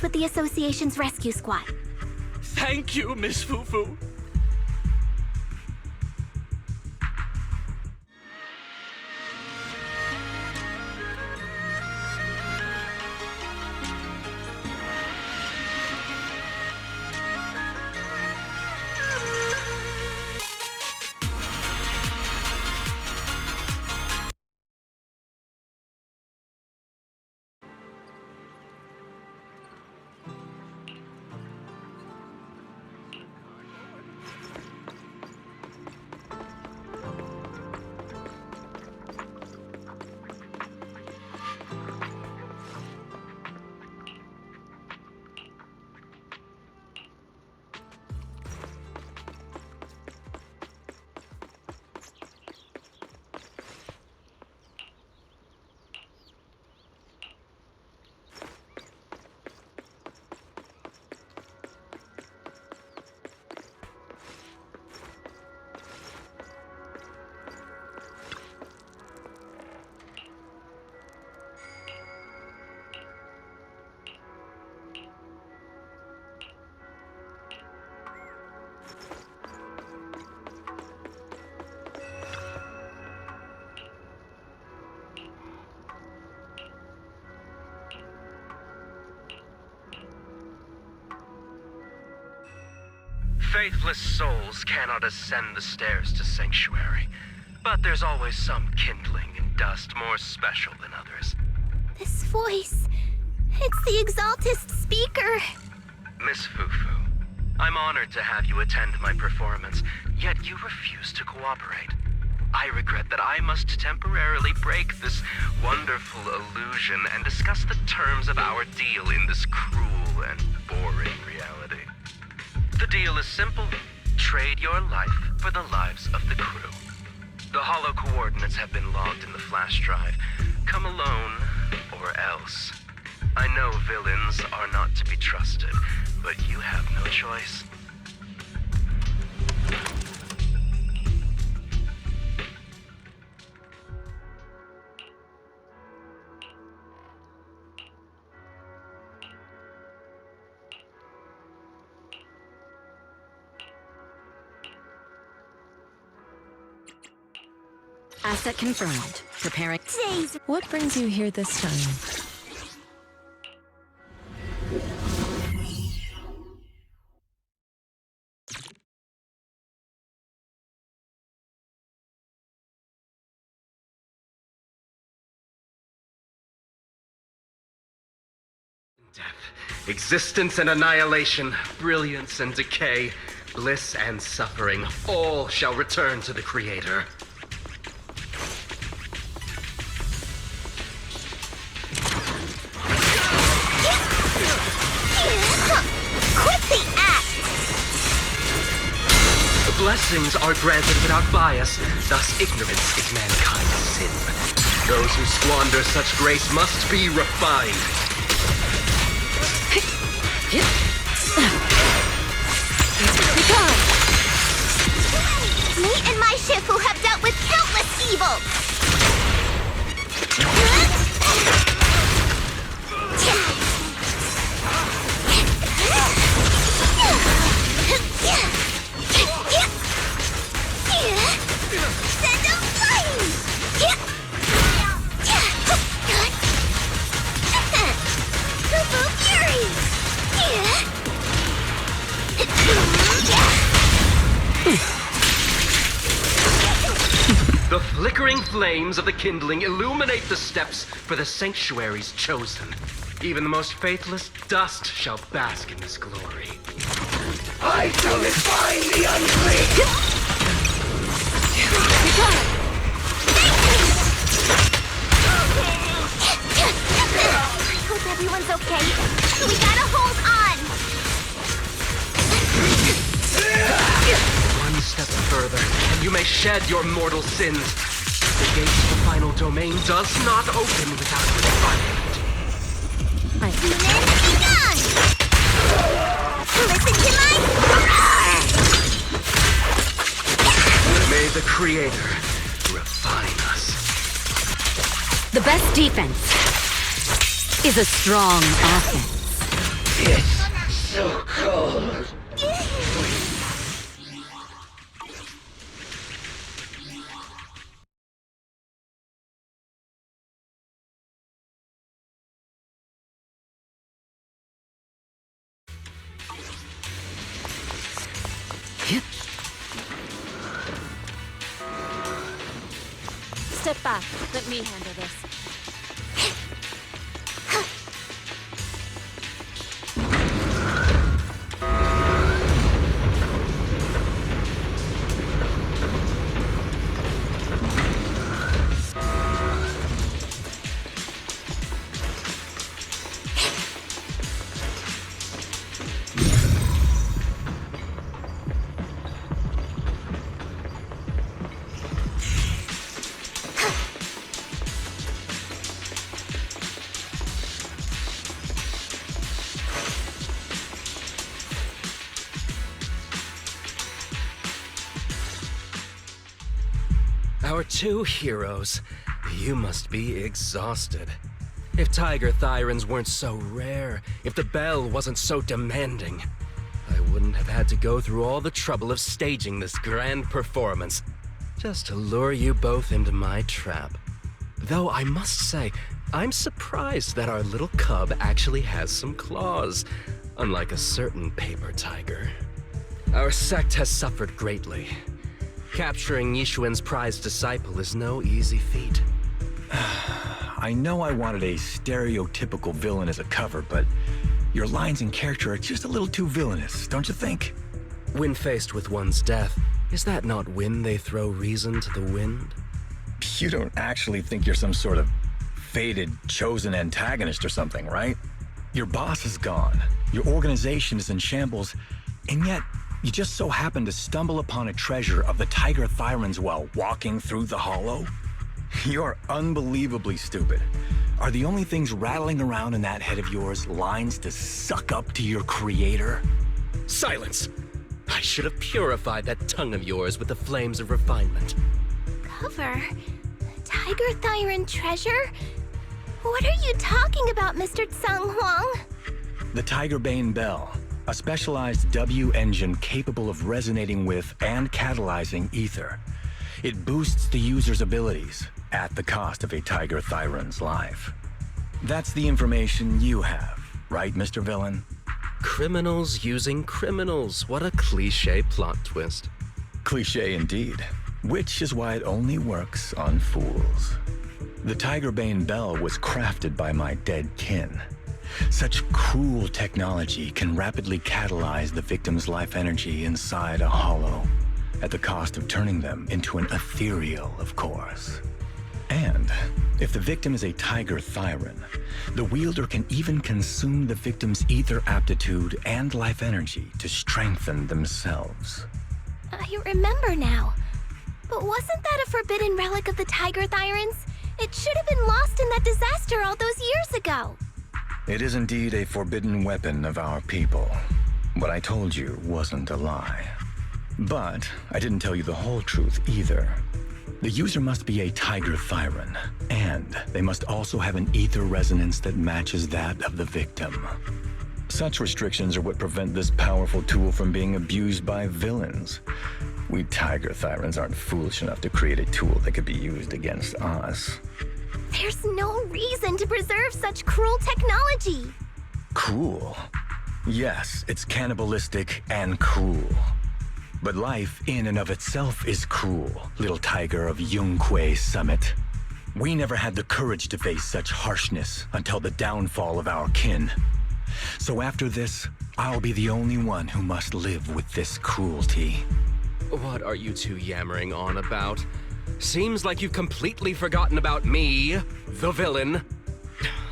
with the Association's rescue squad. Thank you, Miss Fufu. Faithless souls cannot ascend the stairs to Sanctuary, but there's always some kindling in dust more special than others. This voice... it's the Exaltist speaker. Miss Fufu, I'm honored to have you attend my performance, yet you refuse to cooperate. I regret that I must temporarily break this wonderful illusion and discuss the terms of our deal in this cruel and boring reality. The deal is simple. Trade your life for the lives of the crew. The hollow coordinates have been logged in the flash drive. Come alone, or else. I know villains are not to be trusted, but you have no choice. Asset confirmed. Preparing. Jeez. What brings you here this time? Death, existence and annihilation, brilliance and decay, bliss and suffering, all shall return to the Creator. Quit the act! Blessings are granted without bias, thus ignorance is mankind's sin. Those who squander such grace must be refined. Me and my Shifu have dealt with countless evils! Send them flying! Fufu Fury! The flickering flames of the kindling illuminate the steps for the sanctuary's chosen. Even the most faithless dust shall bask in this glory. I shall refine the unclean! I hope everyone's okay. We gotta hold on! One step further, and you may shed your mortal sins. The gate to the final domain does not open without refinement. Demons begun! Listen to my... May the Creator refine us. The best defense is a strong offense. Step back. Let me handle this. Our two heroes. You must be exhausted. If Tiger Thyrans weren't so rare, if the bell wasn't so demanding, I wouldn't have had to go through all the trouble of staging this grand performance just to lure you both into my trap. Though I must say, I'm surprised that our little cub actually has some claws, unlike a certain paper tiger. Our sect has suffered greatly. Capturing Yishuan's prized disciple is no easy feat. I know I wanted a stereotypical villain as a cover, but your lines and character are just a little too villainous, don't you think? When faced with one's death, is that not when they throw reason to the wind? You don't actually think you're some sort of fated, chosen antagonist or something, right? Your boss is gone, your organization is in shambles, and yet you just so happen to stumble upon a treasure of the Tiger Thyrans while walking through the hollow? You're unbelievably stupid. Are the only things rattling around in that head of yours lines to suck up to your creator? Silence! I should have purified that tongue of yours with the flames of refinement. Cover? Tiger Thyran treasure? What are you talking about, Mr. Tsang Huang? The Tiger Bane Bell, a specialized W engine capable of resonating with and catalyzing ether. It boosts the user's abilities at the cost of a Tiger Thyran's life. That's the information you have, right, Mr. Villain? Criminals using criminals. What a cliché plot twist. Cliché indeed, which is why it only works on fools. The Tiger Bane Bell was crafted by my dead kin. Such cruel technology can rapidly catalyze the victim's life energy inside a hollow, at the cost of turning them into an ethereal, of course. And if the victim is a Tiger Thyran, the wielder can even consume the victim's ether aptitude and life energy to strengthen themselves. I remember now. But wasn't that a forbidden relic of the Tiger Thyrans? It should have been lost in that disaster all those years ago. It is indeed a forbidden weapon of our people. What I told you wasn't a lie. But I didn't tell you the whole truth either. The user must be a Tiger Thyran, and they must also have an ether resonance that matches that of the victim. Such restrictions are what prevent this powerful tool from being abused by villains. We Tiger Thyrans aren't foolish enough to create a tool that could be used against us. There's no reason to preserve such cruel technology. Cruel? Yes, it's cannibalistic and cruel. But life in and of itself is cruel, little tiger of Yunque Summit. We never had the courage to face such harshness until the downfall of our kin. So after this, I'll be the only one who must live with this cruelty. What are you two yammering on about? Seems like you've completely forgotten about me, the villain.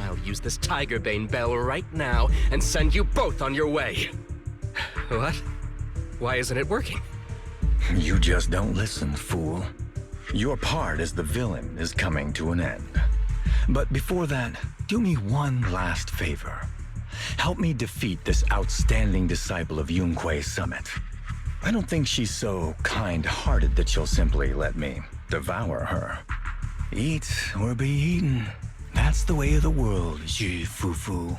I'll use this Tiger Bane Bell right now and send you both on your way. What? Why isn't it working? You just don't listen, fool. Your part as the villain is coming to an end. But before that, do me one last favor. Help me defeat this outstanding disciple of Yunque Summit. I don't think she's so kind-hearted that she'll simply let me devour her. Eat or be eaten. That's the way of the world, Zhi Fufu.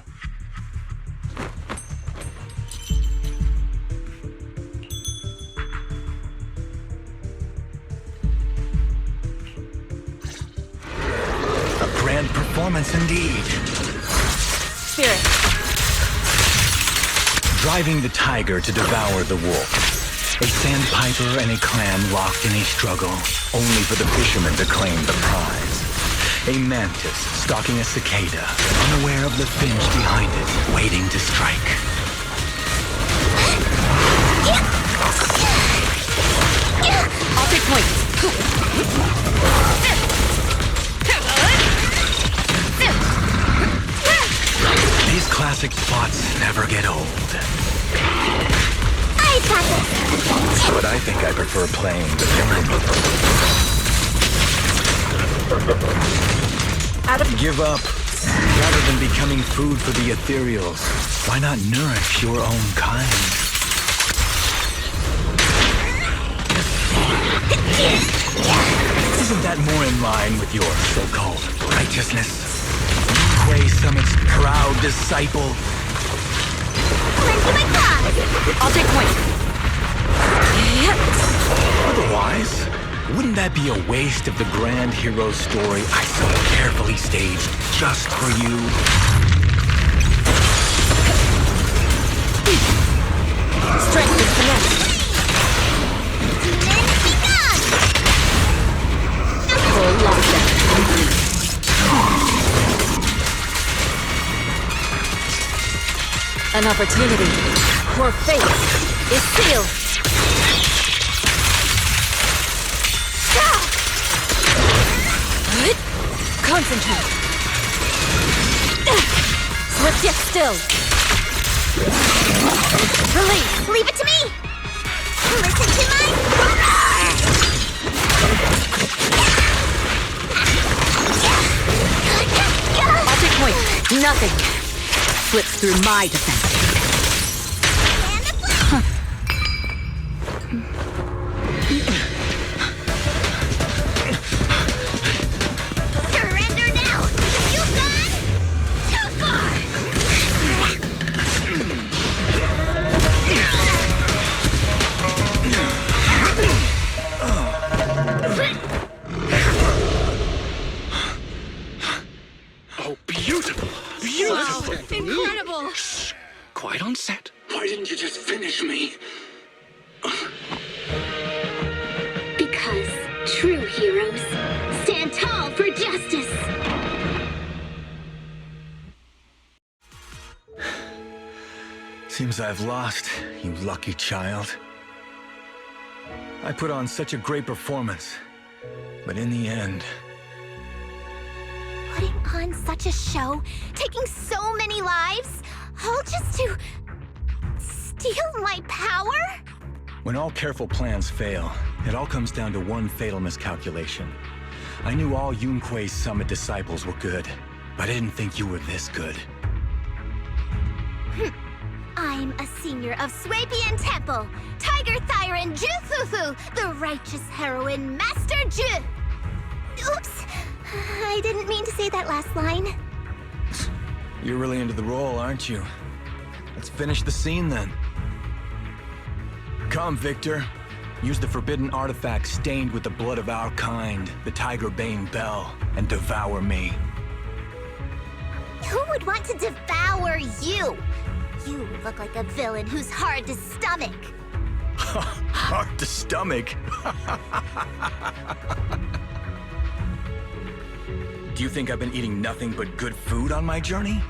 A grand performance indeed. Spirit. Driving the tiger to devour the wolf. A sandpiper and a clan locked in a struggle, only for the fishermen to claim the prize. A mantis stalking a cicada, unaware of the finch behind it, waiting to strike. I'll take point. These classic plots never get old. I got this. But I think I prefer playing the game. Give up. Rather than becoming food for the ethereals, why not nourish your own kind? Isn't that more in line with your so-called righteousness? Quay Summit's proud disciple. Lend me my claws. I'll take point. Otherwise, wouldn't that be a waste of the grand hero story I so carefully staged just for you? Strength and finesse. Demons be gone. Full lockdown. An opportunity. Your fate is sealed. Concentrate. Swift yet still. Release. Leave it to me. Listen to my I'll take point. Nothing slips through my defense. and the flame. Surrender now. You've gone too far. Oh, beautiful. Beautiful. Incredible. Quiet on set. Why didn't you just finish me? Because true heroes stand tall for justice. Seems I've lost, you lucky child. I put on such a great performance, but in the end... Putting on such a show, taking so many lives, all just to steal my power? When all careful plans fail, it all comes down to one fatal miscalculation. I knew all Yunque's Summit disciples were good, but I didn't think you were this good. I'm a senior of Swapian Temple, Tiger Thyran Jufufu, the righteous heroine Master Ju. Oops, I didn't mean to say that last line. You're really into the role, aren't you? Let's finish the scene then. Come, Victor. Use the forbidden artifact stained with the blood of our kind, the Tiger Bane Bell, and devour me. Who would want to devour you? You look like a villain who's hard to stomach. Hard to stomach. Do you think I've been eating nothing but good food on my journey?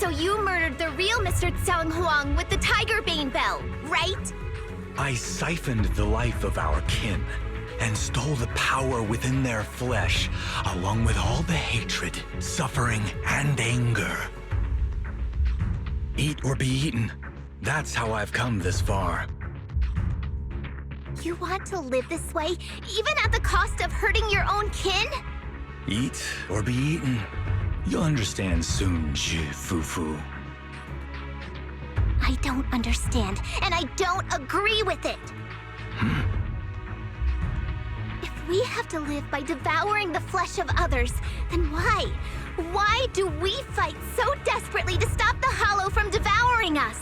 So you murdered the real Mr. Tsang Huang with the Tiger Bane Bell, right? I siphoned the life of our kin and stole the power within their flesh, along with all the hatred, suffering, and anger. Eat or be eaten. That's how I've come this far. You want to live this way, even at the cost of hurting your own kin? Eat or be eaten. You'll understand soon, Fufu. I don't understand, and I don't agree with it. If we have to live by devouring the flesh of others, then why? Why do we fight so desperately to stop the Hollow from devouring us?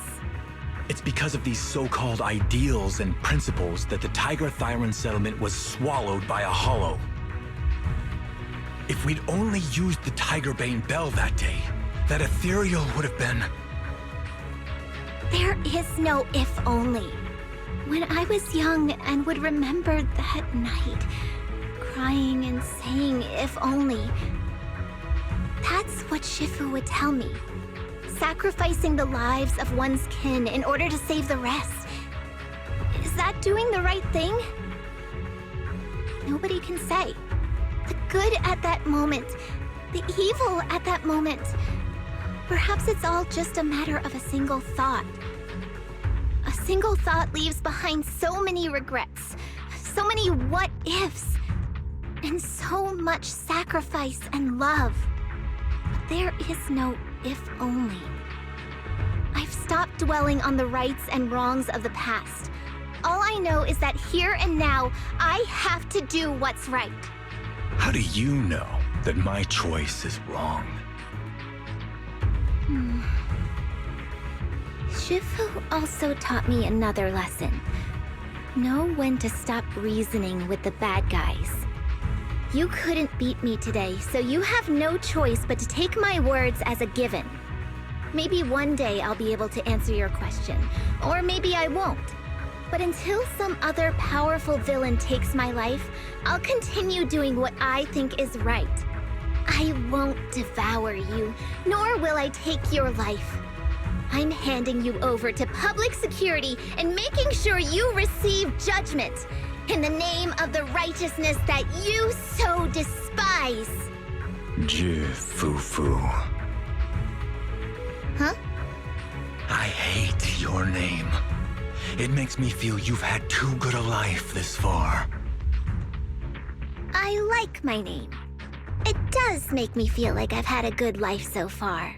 It's because of these so-called ideals and principles that the Tiger Thyran settlement was swallowed by a Hollow. If we'd only used the Tiger Bane Bell that day, that ethereal would have been... There is no if only. When I was young and would remember that night, crying and saying, if only, that's what Shifu would tell me. Sacrificing the lives of one's kin in order to save the rest. Is that doing the right thing? Nobody can say. The good at that moment, the evil at that moment. Perhaps it's all just a matter of a single thought. A single thought leaves behind so many regrets, so many what-ifs, and so much sacrifice and love. But there is no if only. I've stopped dwelling on the rights and wrongs of the past. All I know is that here and now, I have to do what's right. How do you know that my choice is wrong? Shifu also taught me another lesson. Know when to stop reasoning with the bad guys. You couldn't beat me today, so you have no choice but to take my words as a given. Maybe one day I'll be able to answer your question, or maybe I won't. But until some other powerful villain takes my life, I'll continue doing what I think is right. I won't devour you, nor will I take your life. I'm handing you over to public security and making sure you receive judgment in the name of the righteousness that you so despise. Fufu. Huh? I hate your name. It makes me feel you've had too good a life this far. I like my name. It does make me feel like I've had a good life so far.